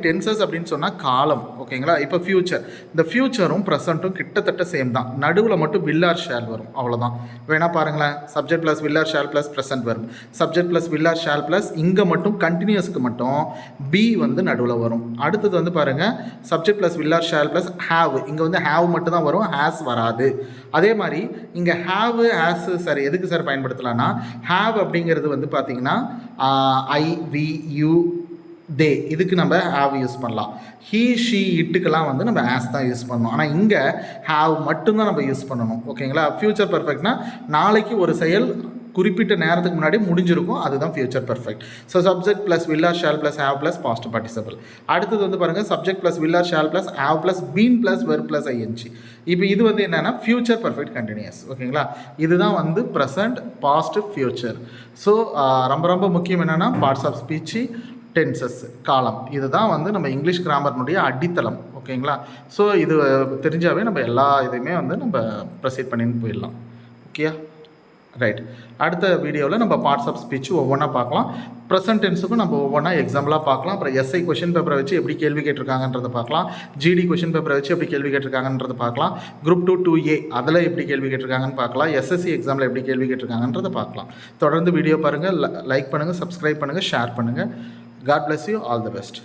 Tenses அப்படின்னு சொன்னால் காலம், ஓகேங்களா. இப்போ ஃபியூச்சர், இந்த ஃபியூச்சரும் ப்ரெசண்ட்டும் கிட்டத்தட்ட சேம் தான். நடுவில் மட்டும் வில் ஆர் ஷால் வரும், அவ்வளோதான். வேணா பாருங்களேன், subject plus will or shall plus present வரும். Subject plus will or shall plus இங்கே மட்டும் கண்டினியூஸ்க்கு மட்டும் பி வந்து நடுவில் வரும். அடுத்தது வந்து பாருங்கள், subject plus will or shall plus have, இங்கே வந்து ஹேவ் மட்டும் தான் வரும், ஹேஸ் வராது. அதே மாதிரி இங்கே ஹேவ் ஹேஸ் சார் எதுக்கு சார் பயன்படுத்தலாம்னா, ஹேவ் அப்படிங்கிறது வந்து பார்த்திங்கன்னா ஐ வி யூ தே, இதுக்கு நம்ம ஹாவ் யூஸ் பண்ணலாம். ஹீ ஷீ இட்டுக்கெல்லாம் வந்து நம்ம ஆஸ் தான் யூஸ் பண்ணணும். ஆனால் இங்கே ஹாவ் மட்டும்தான் நம்ம யூஸ் பண்ணணும், ஓகேங்களா. ஃப்யூச்சர் பர்ஃபெக்ட்னா நாளைக்கு ஒரு செயல் குறிப்பிட்ட நேரத்துக்கு முன்னாடி முடிஞ்சிருக்கும், அதுதான் future perfect. So subject plus will or shall plus have plus past participle. அடுத்தது வந்து பாருங்கள், subject plus will or shall plus have plus been plus verb plus ING. இப்போ இது வந்து என்னென்னா ஃபியூச்சர் பர்ஃபெக்ட் கண்டினியூஸ், ஓகேங்களா. இதுதான் வந்து ப்ரெசன்ட், பாஸ்ட், ஃபியூச்சர். ஸோ ரொம்ப ரொம்ப முக்கியம் என்னென்னா பார்ட்ஸ் ஆஃப் ஸ்பீச்சு, டென்சஸ், காலம், இதுதான் வந்து நம்ம இங்கிலீஷ் கிராமர்னுடைய அடித்தளம், ஓகேங்களா. ஸோ இது தெரிஞ்சாவே நம்ம எல்லா இதையுமே வந்து நம்ம ப்ரொசீட் பண்ணின்னு போயிடலாம், ஓகே. ரைட், அடுத்த வீடியோவில் நம்ம பார்ட்ஸ் ஆஃப் ஸ்பீச் ஒவ்வொன்றா பார்க்கலாம். ப்ரெசன்ட் டென்ஸுக்கும் நம்ம ஒவ்வொன்றா எக்ஸாம்பிளாக பார்க்கலாம். அப்புறம் எஸ்ஐ கொஷின் பேப்பரை வச்சு எப்படி கேள்வி கேட்டிருக்காங்கன்றதை பார்க்கலாம். ஜிடி கொஷின் பேப்பரை வச்சு எப்படி கேள்வி கேட்டிருக்காங்கன்றதை பார்க்கலாம். குரூப் 2 2A அதில் எப்படி கேள்வி கேட்டிருக்காங்கன்னு பார்க்கலாம். எஸ்எஸ்சி எக்ஸாமில் எப்படி கேள்வி கேட்டிருக்காங்கன்றதை பார்க்கலாம். தொடர்ந்து வீடியோ பாருங்கள், லைக் பண்ணுங்கள், சப்ஸ்கிரைப் பண்ணுங்கள், ஷேர் பண்ணுங்கள். God bless you. All the best.